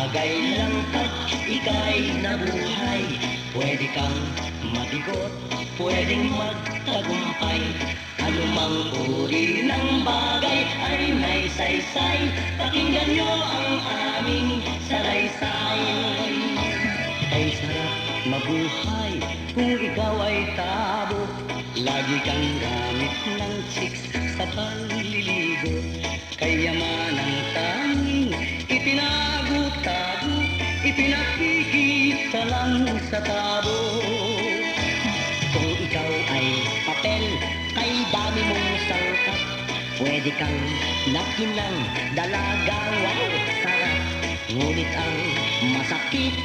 bagay lang pag ika'y nabuhay. Pwede kang mabigot, pwedeng magtagumpay. Anumang uri ng bagay ay may saysay. Pakinggan nyo ang aming salaysay. Ay sarap mabuhay kung ikaw ay tabo. Lagi kang gamit ng chicks sa panliligo. Kayamanang tanging itinago-tago, ipinakikita lang sa tabo. Kung ikaw ay papel, kay dami mong sangkap. Pwede kang nakinang dalaga, wow, sarap. Ngunit ang masakit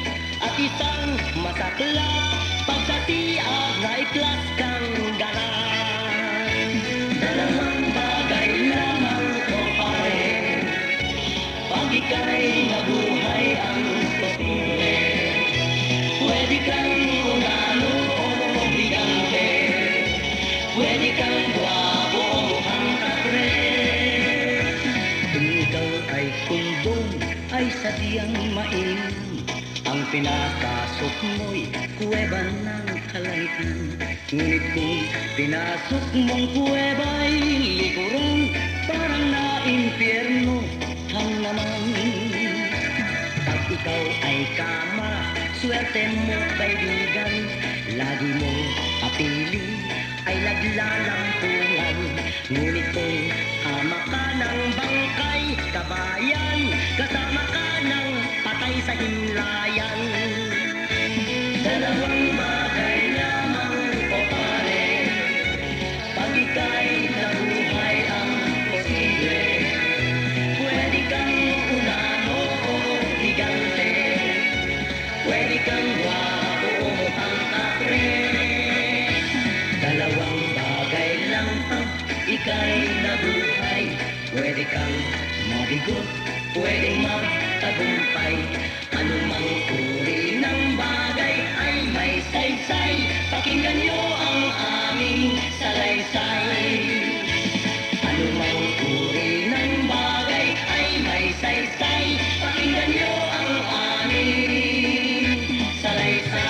at isang masaklap, pag sa tiag ay plus kang ganan. Dalawang bagay lamang o pare, pag ika'y nabuhay ang posible. Pwede kang unano o bigante, pwede kang guwapo o hangkapre. Kung ikaw ay kundong, ay sadyang mainam. Ang pinakasok mo'y kuweba ng kalangitan. Ngunit kung pinasok mong kuweba'y likuran, parang na impyerno kang naman. Pag ikaw ay kama, swerte mo kaibigan. Lagi mong kapiling ay naglalampungan. Ngunit kung kama ka ng bangkay, kabayan, kasama ka ng patay sa himlayan. Dalawang bagay lamang o pare, pag ika'y nabuhay ang posible. Pwede kang unano o higante, pwede kang guwapo o hangkapre. Dalawang bagay lang pag ika'y nabuhay. Pwede kang mabigot, pwedeng magtagumpay. Anumang uri ng bagay ay may saysay. Pakinggan nyo ang aming salaysay. Anumang uri ng bagay ay may saysay. Pakinggan nyo ang aming salaysay.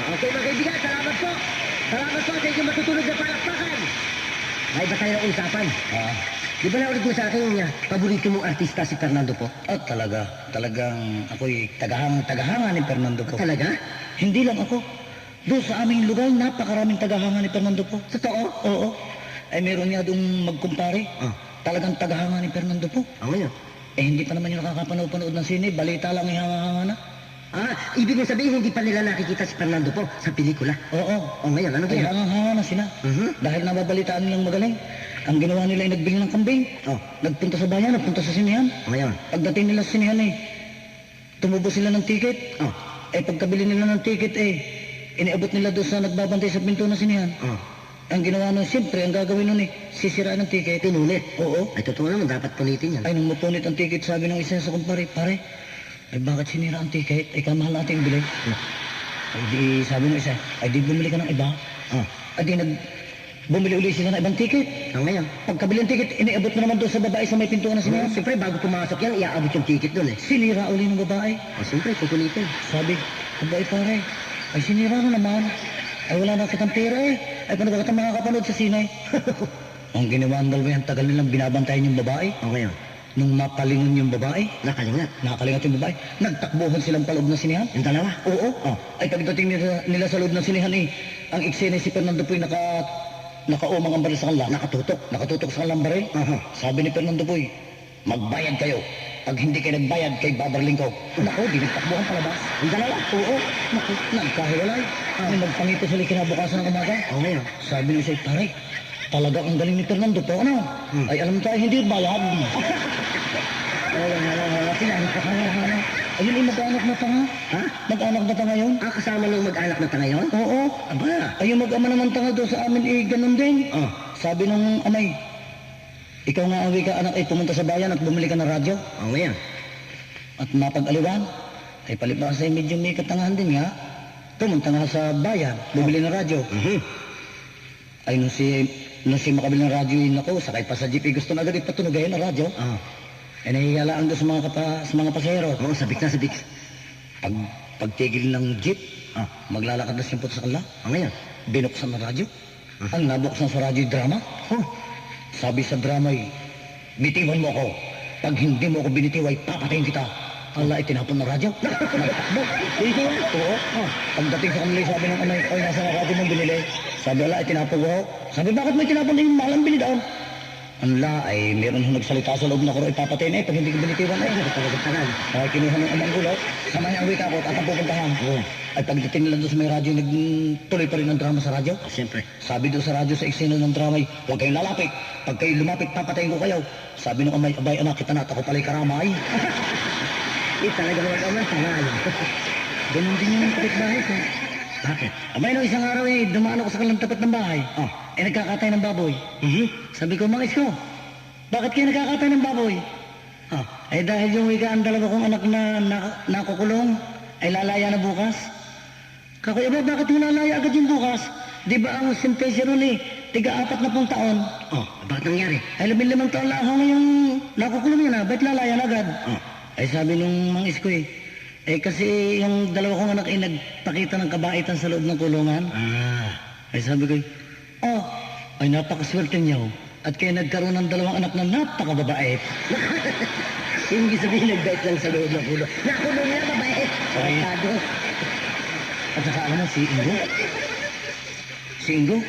Okay mga kaibigan, salamat po. Salamat po sa inyong matutunog na palakpakan. May ba tayo ng usapan? Di ba naulit mo sa akin yung paborito mong artista si Fernando po? Talagang ako'y tagahanga ni Fernando po. Talaga? Hindi lang ako. Doon sa aming lugar, napakaraming tagahanga ni Fernando po. Totoo? Oo. Ay meron nga doong magkumpare. Talagang tagahanga ni Fernando po. Ngayon. Hindi pa naman yung nakakapanood-panood ng sine. Balita lang yung hanga-hanga na. Ibig mong sabihin hindi pa nila nakikita si Fernando po sa pelikula? Oo. Ngayon, ano Ay kaya? hanga-hanga na sila. Dahil nababalitaan nilang magaling. Ang ginawa nila ay nagbili ng kambing. Nagpunta sa bayan, nagpunta sa sinihan. Ngayon? Pagdating nila sa sinihan tumubo sila ng ticket. Pagkabili nila ng ticket iniabot nila doon sa nagbabantay sa pinto ng sinihan. Ang ginawa nun, siyempre, ang gagawin nun sisiraan ng ticket. Pinulit? Oo. Ay, totoo naman, dapat punitin yan. Ay, nung mapunit ang ticket, sabi ng isa sa kumpare, pare, ay bakit sinira ang ticket? Ay, kamahal natin bilhin. Ay, di, sabi ng isa, ay di bumili ka ng iba. Ay, di bumili uli sila ng ibang ticket. Ngayon? Pagkabili ng ticket, iniabot mo naman doon sa babae sa may pintuan na sinihan. Siyempre, bago pumasok yan, iaabot yung ticket doon eh. Sinira uli ng babae. Siyempre, pupunitin. Sabi, babae pare, ay sinira na naman. Ay wala na kitang pera Ay paano ba kita makakapanood sa sinay? Ang ginawa ng dalawa yan, tagal nilang binabantayan yung babae. Ngayon? Nung mapalingon yung babae, Nakalingat yung babae, nagtakbuhan silang paloob ng sinihan. Yung dalawa? Oo. Ay pagdating nila sa loob ng sinihan ang eksena si Fernando Poy nakaumang ang baril sa kanila. Nakatutok sa kanilang baril. Sabi ni Fernando Poy, magbayad kayo. Pag hindi kayo nagbayad, kay babarling ko. Naku, di nagtakbuhan palabas. Yung dalawa? Oo. Naku, nagkahiwalay. Nagpangito sila kinabukasan ng umaga. Ngayon? Sabi ni siya, pare, talaga ang galing ni Fernando po, ano? Ay, alam tayo, hindi bayad. Sinahin ka kaya. Ayun, mag-anak na tanga. Mag-anak na tanga yun? Kasama nung mag-anak na tanga yun? Oo. Aba. Ayun, mag-ama naman tanga doon sa amin, ganun din. Sabi ng amay, ikaw nga awi ka, anak, pumunta sa bayan at bumili ka ng radyo. Ngayon? At mapag-aliwan, ay palibasa ay medyo may katangahan din nga. Pumunta nga sa bayan, bumili ng radyo. Ay nung si nung si makabili ng radyo yun ako, sakay pa sa jeep, gusto na agad ipatunugayan ang radyo. Nahihiyalaan doon sa mga pasahero. Oo, sabik na sabik. Pagtigil ng jeep, maglalakad na siyempre sa kanila. Ngayon? Binuksan ng radyo. Ang nabuksan sa radyo yung drama. Sabi sa drama bitiwan mo ako. Pag hindi mo ako binitiway, papatayin kita. Ala, itinapon ng radyo. Nagtakbo. Oo. Pagdating sa kanila, sabi ng anay, oy, nasa radyo mong binili. Sabi, ala, itinapon ko. Sabi, bakit mo itinapon na yung malang bili daw? Anla, ay meron ho nagsalita sa loob na ko, ipapatayin pag hindi ko binitiwan Talagang tagal. Ay, kinuha ng amang gulaw. Sama niya ang wika ko at ang pupuntahan. Ay, pagdating nila doon sa may radyo, nagtuloy pa rin ang drama sa radyo. Siyempre. Sabi doon sa radyo sa eksena ng drama, huwag kayong lalapit. Pag kayo lumapit, papatayin ko kayo. Sabi ng amay, abay anak, kita na, ako pala'y karamay. Talaga naman naman, tagal. Ganun din yung kapitbahay ko. Bakit? Abay, nung isang araw dumaan ako sa kalang tapat ng bahay. Nagkakatay ng baboy. Sabi ko, mangis ko, bakit kayo nagkakatay ng baboy? Dahil yung wika ang dalawa kong anak na nakukulong, ay lalaya na bukas. Kakuya ba, bakit yung lalaya agad yung bukas? Di ba ang sentensya ron tiga-4 na taon? Bakit nangyari? Ay 15 taon lang ako ngayong nakukulong yun ba't lalaya na agad? Ay sabi nung mangis ko kasi yung dalawa kong anak ay nagpakita ng kabaitan sa loob ng kulungan. Ay sabi ko, ay napakaswerte niyo. At kayo nagkaroon ng dalawang anak na napakababait. Hindi sabihin nagbait lang sa loob ng ulo. Nakulong niya, mabait. Sarado. At saka alam mo, si Ingo,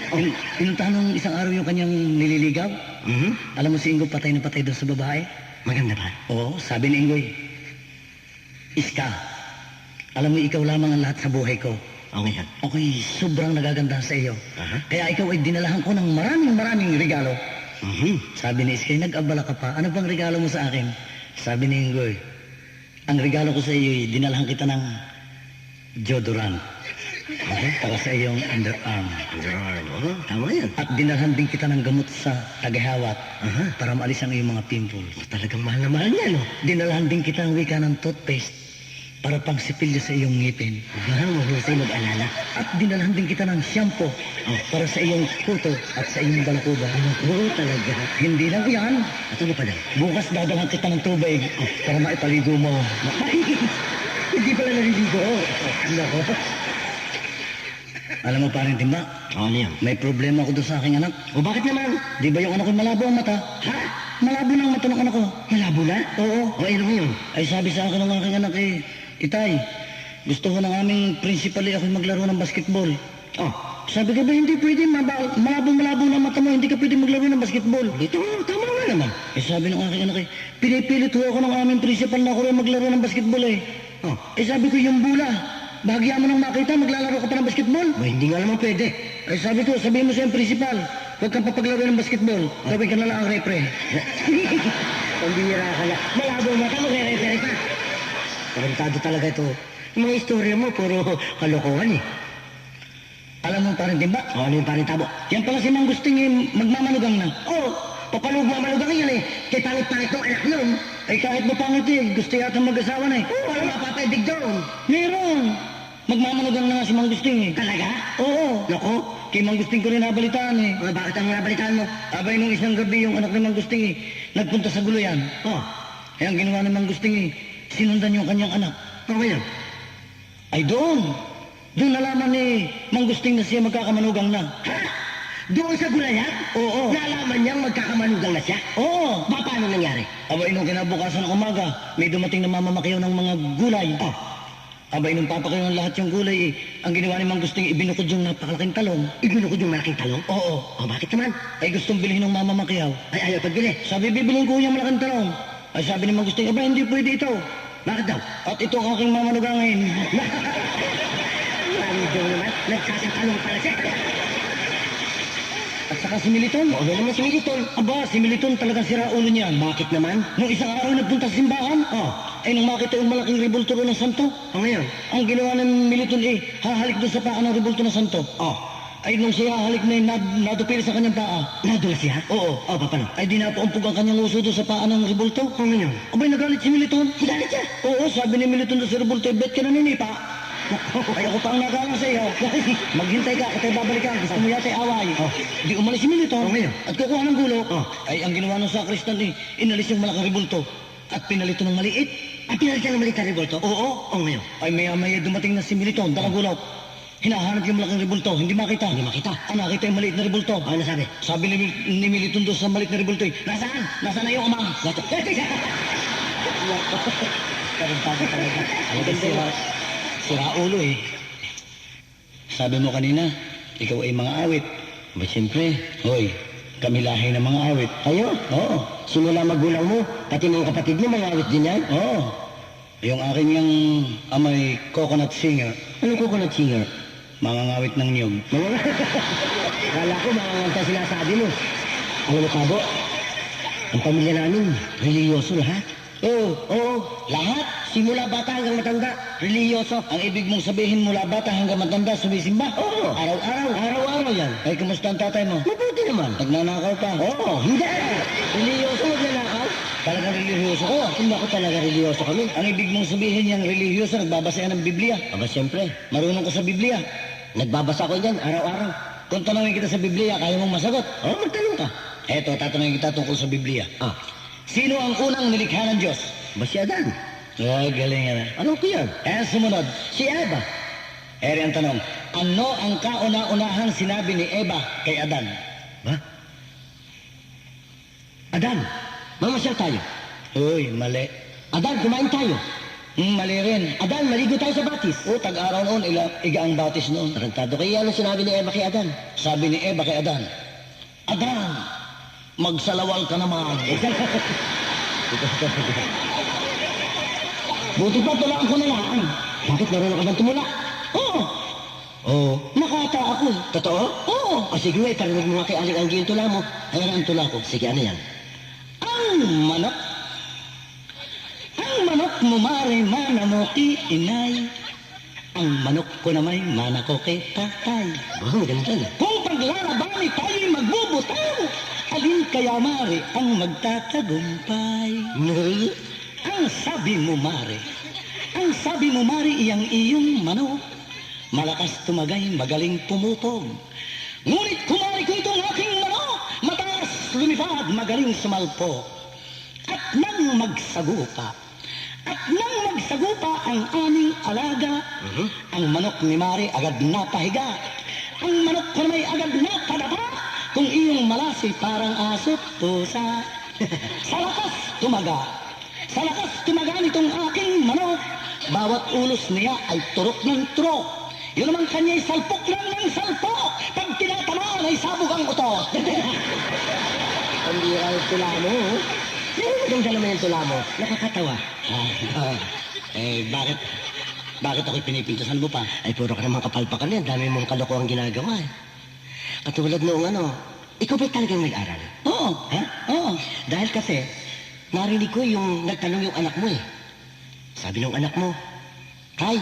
pinuntahan nung isang araw yung kanyang nililigaw. Alam mo si Ingo, patay na patay doon sa babae. Maganda ba? Oo, sabi ni Ingo, Iska, alam mo ikaw lamang ang lahat sa buhay ko. Okay yan. Ako'y sobrang nagaganda sa iyo. Kaya ikaw ay dinalahan ko ng maraming regalo. Sabi ni Iska, nag-abala ka pa. Ano bang regalo mo sa akin? Sabi ni Ingo, ang regalo ko sa iyo, dinalahan kita ng deodorant. Para sa iyong underarm. Tama yan. At dinalhan din kita ng gamot sa tagahawat para maalis ang iyong mga pimples. Talagang mahal na mahal niya, no? Dinalhan din kita ng wika ng toothpaste para pangsipilyo sa iyong ngipin. Mahusay mag-alala. At dinalhan din kita ng shampoo para sa iyong kuto at sa iyong balakuba. Oo, talaga. Hindi lang yan. At ano pa daw? Bukas dadalhan kita ng tubig para maipaligo mo. Hindi pala naliligo. Nako. Alam mo parang timba, Ano yan? may problema ako doon sa aking anak. O bakit naman? Di ba yung anak ko malabo ang mata? Malabo na ang mata ng anak ko. Malabo na? Oo. O ano yun? Ay sabi sa akin ng aking anak Itay, gusto ko ng aming principal ako maglaro ng basketball. Sabi ko ba hindi pwede, malabo na mata mo, hindi ka pwede maglaro ng basketball. Dito, tama nga naman. Sabi ng aking anak pinipilit ho ako ng aming principal na ako rin maglaro ng basketball sabi ko yung bula, bahagya mo nang makita, maglalaro ka pa ng basketball. Hindi nga naman pwede. Sabi ko, sabihin mo sa yung principal, huwag kang papaglaro ng basketball, gawin ka na lang ang repre. Ang bihira ka na. Malabo na ka, magre-refer ka. Tarantado talaga ito. Yung mga istorya mo, puro kalokohan Alam mo parang timba? Ano yung parang tabo? Yan pala si Mang Gusting magmamanugang na. Paano magmamalugang yan Kaya pangit-pangit ng anak yun. Kahit mo pangit gusto yata mag-asawa na Wala mapapaibig doon. Meron. Magmamanugang na nga si Mang Gusting Talaga? Oo. Loko? Kay Mang Gusting ko rin nabalitaan Bakit ang nabalitaan mo? Abay nung isang gabi yung anak ni Mang Gusting nagpunta sa guluyan. Ang ginawa ni Mang Gusting sinundan yung kanyang anak. Ano yan? Ay doon. Doon nalaman ni Mang Gusting na siya magkakamanugang na. Doon sa gulayan? Oo. Nalaman niyang magkakamanugang na siya? Oo. Paano nangyari? Abay nung kinabukasan ng umaga, may dumating na mamamakiyaw ng mga gulay. Abay nung papakayaw ng lahat yung gulay ang ginawa ni Mang Gusting ibinukod yung napakalaking talong. Ibinukod yung malaking talong? Oo. Bakit naman? Ay gustong bilhin ng mamamakiyaw. Ay, ayaw pagbili. Sabi, bibilhin ko yung malaking talong. Ay sabi ni Mang Gusting, abay hindi pwede ito. Bakit daw? At ito ang aking mamanugangin. Marami daw naman. Nagsasatalong pala siya. At saka si Militon. Ano naman si Militon? Aba, si Militon talagang sira ulo niyan. Bakit naman? Nung isang araw nagpunta sa simbahan, ay nung makita yung malaking rebulturo ng santo, Ngayon? ang ginawa ng Militon hahalik doon sa paa ng rebulto ng santo. Ay nung siya hahalik na nadupil sa kanyang paa. Nadula siya? Oo. Paano? Ay dinapaumpog ang kanyang uso doon sa paa ng rebulto. Ngayon? Abay nagalit si Militon. Galit siya? Oo, sabi ni Militon doon sa rebulto, bet ka na ninipa. Ay ako pa ang nagalang sa iyo. Maghintay ka, katay babalik ka. Gusto mo yata away. Di umalis si Milito. ngayon? At kukuha ng gulo. Ay ang ginawa ng sakristan inalis yung malaking ribulto. At pinalito ng maliit. At pinalitan ng maliit na revolto? Oo. Ngayon? Ay maya-maya dumating na si Milito, dalang gulo. Hinahanap yung malaking ribulto, hindi makita. Hindi makita. Nakita yung maliit na ribulto. Ano sabi? Sabi ni Milito doon sa maliit na ribulto, nasaan? Nasaan na yung ama? Tarantado talaga. Sira ulo eh. Sabi mo kanina, ikaw ay mga awit. Ba siyempre. Hoy, kami lahi ng mga awit. Ayo? Oo. Simula magulang mo, pati mga kapatid mo, mga awit din yan? Oo. Yung aking yung amay coconut singer, Anong coconut singer? mga ngawit ng niyog. Kala ko mga nganta sinasabi mo. Alam mo, Kabo, ang pamilya namin, religyoso lahat. Oo. Lahat, simula bata hanggang matanda, religyoso. Ang ibig mong sabihin mula bata hanggang matanda, sumisimba? Oo. Araw-araw yan. Ay, kumusta ang tatay mo? Mabuti naman. Nagnanakaw pa? Oo, hindi. Religyoso, magnanakaw. Talagang religyoso ko. Hindi ako talaga religyoso kami. Ang ibig mong sabihin niyang religyoso, nagbabasa yan ng Biblia. Aba, siyempre. Marunong ka sa Biblia. Nagbabasa ko yan araw-araw. Kung tanongin kita sa Biblia, kaya mong masagot. Oo, magtanong ka. Eto, tatanungin kita tungkol sa Biblia. Sino ang unang nilikha ng Diyos? Ba si Adan? Galing yan. Anong ko yan? Sumunod. Si Eva. Eri ang tanong, ano ang kauna-unahang sinabi ni Eva kay Adan? Ba? Adan, mamasyal tayo. Uy, mali. Adan, kumain tayo. Mali rin. Adan, maligo tayo sa batis. Tag-araw noon, iga ang batis noon. Tarantado kaya ano sinabi ni Eva kay Adan? Sabi ni Eva kay Adan, Adan, magsalawal ka naman. Buti pa, tulaan ko na lang. Bakit naroon ka bang tumula? Oo. Nakata ako. Totoo? Oo. Sige nga, iparinig mo nga kay Aling Angie yung tula mo. Ayan ang tula ko. Sige, ano yan? Ang manok mo mare, mana mo ki inay. Ang manok ko na may mana ko kay tatay. Ang ganda na. Kung paglalabani tayo'y magbubutaw, alin kaya mare ang magtatagumpay? Ang sabi mo mare, iyang iyong manok, malakas tumagay, magaling pumutog. Ngunit kumari ko itong aking manok, mataas lumipad, magaling sumalpo. At nang magsagupa ang aming alaga, ang manok ni Mari agad napahiga. Ang manok ko na may agad napadapa, kung iyong malasi parang aso't pusa. Sa lakas tumaga nitong aking manok, bawat ulos niya ay turok ng turok. Yun naman kanya'y salpok lang ng salpok, pag tinatamaan ay sabog ang utot. Hindi ka yung tula mo. Maganda naman yung tula mo. Nakakatawa. Bakit ako'y pinipintasan mo pa? Ay, puro ka naman kapalpakan yan. Dami mong kalokohang ginagawa eh. Katulad noong ikaw ba'y talagang nag-aral? Oo. Ha? Oo. Dahil kasi, narinig ko yung nagtanong yung anak mo eh. Sabi ng anak mo, Tay,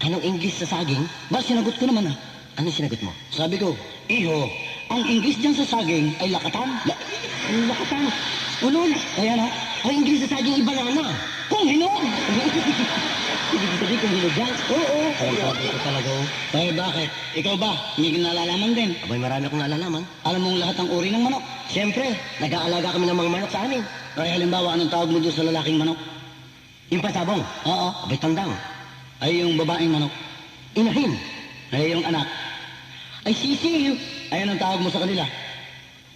anong English sa saging? Sinagot ko naman Anong sinagot mo? Sabi ko, Iho, ang English dyan sa saging ay lakatan. Lakatan. Unol. Kaya na, Ang English sa saging iba na. kung hinog. Ibig sabihin kung hinog yan? Oo. Ay, sabi ko talaga. Ay, bakit? Ikaw ba? Hindi nalalaman din. Abay, marami akong nalalaman. Alam mong lahat ng uri ng manok. Siyempre, nag-aalaga kami ng mga manok sa amin. Ay, halimbawa, anong tawag mo doon sa lalaking manok? Yung pasabong. Oo. Abay, tandang. Ay, yung babaeng manok. Inahin. Ay, yung anak. Ay, sisiw. Ay, anong tawag mo sa kanila?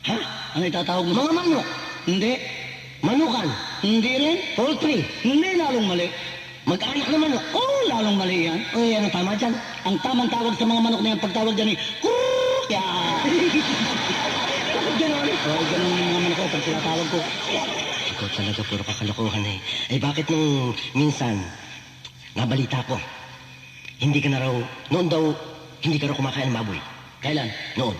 Ha? Ano itatawag mo sa... Mga manok. Hindi. Manukan. Hindi rin. Poultry. Hindi, lalong mali. Mag-anak na manok. Oo, lalong mali yan. Ay, ano tama dyan? Ang tamang tawag sa mga manok na yan, pagtawag dyan Kurya! Bakit gano'n? Oo, ganun yung mga manok ko pag tinatawag ko. Ikaw talaga puro kakalokohan eh. Ay bakit nung minsan, nabalita ko, hindi ka na raw, noon daw, hindi ka raw kumakain ng baboy. Kailan? Noon.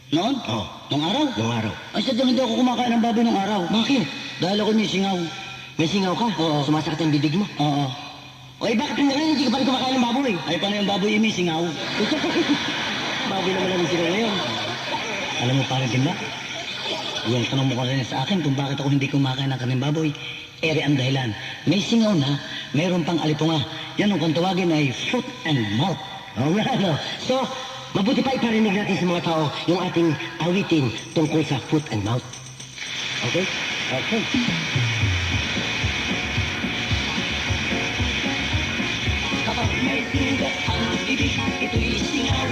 Noon? Oo. Nung araw? Noong araw. Ay, sadyang hindi ako kumakain ng baboy nung araw. Bakit? Dahil ako may singaw. May singaw ka? Oo. Sumasakit ang bibig mo? Oo. Ay bakit ngayon hindi ka pa rin kumakain ng baboy? Ay, paano yung baboy may singaw? Baboy naman ang singaw ngayon. Alam mo, parang Timba, yung tanong mo kanina sa akin kung bakit ako hindi kumakain ng kaning baboy, ere ang dahilan. May singaw na, mayroon pang alipunga. Yan ang kung tawagin ay foot and mouth. Oo nga, no? So, mabuti pa iparinig natin sa mga tao yung ating awitin tungkol sa foot and mouth. Okay? Okay. Kapag may sugat ang bibig, ito'y singaw.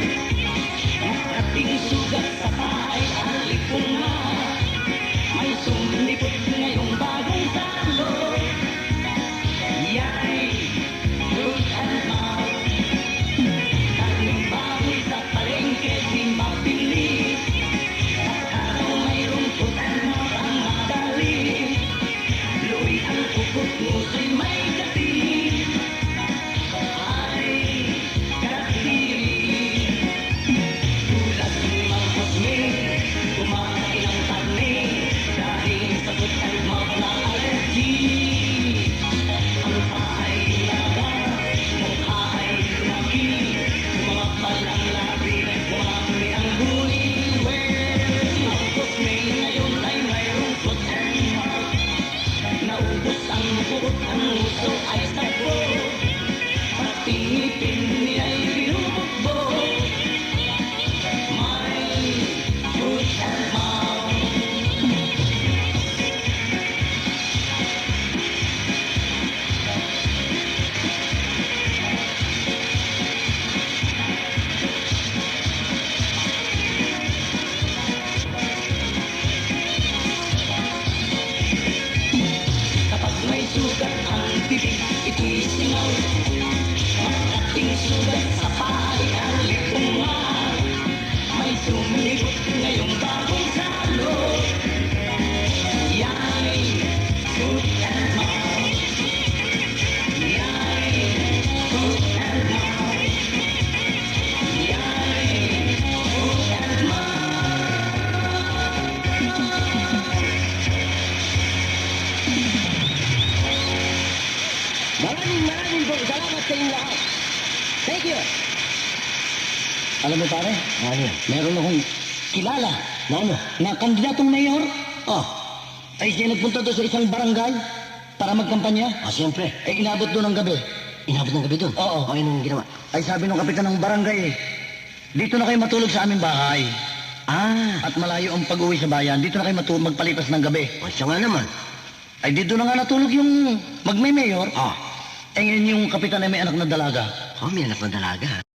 Ang ating sugat sa pahay ang lipunga. May sumipot ngayong bagong talo. Yay! Foot and mouth. Tanging baboy sa palengke di mapili. Araw mayroong foot and mouth ang madali. Luwi ang ukot nguso'y may gating. Ay, gating. Tulad ni Mang Cosme, kumain ng karne. Dahil sa foot and mouth na allergy. Ang paa ay laga, mukha ay lumaki. Mga palang labi, kumami ang huni. Well, Mang Cosme ngayon ay mayroong foot and mouth. Naubos ang bukot, ang uso ay sakbo. Pati ngipin niya'y binubugbog. May foot and mouth. Kapag may sugat ang bibig, ito'y singaw. Makating sugat sa pahay ang lipunga. May sumibot ngayong bagong salo. Yay! Foot and mouth. Yay! Foot and mouth. Yay! Foot and mouth. Maraming po salamat sa inyong lahat. Thank you. Alam mo pare, Ano yan? meron akong kilala Na ano? na kandidatong mayor. Oh, Ay siya nagpunta doon sa isang barangay para magkampanya. siyempre. Eh inabot doon ng gabi. Inabot ng gabi doon. Oo. O, anong ginawa? Ay sabi ng kapitan ng barangay dito na kayo matulog sa aming bahay. Ah, At malayo ang pag-uwi sa bayan. Dito na kayo magpalipas ng gabi. o siya nga naman. Ay dito na nga natulog yung magmay-mayor. Ah, Eh ngayon yung kapitan ay may anak na dalaga. may anak na dalaga.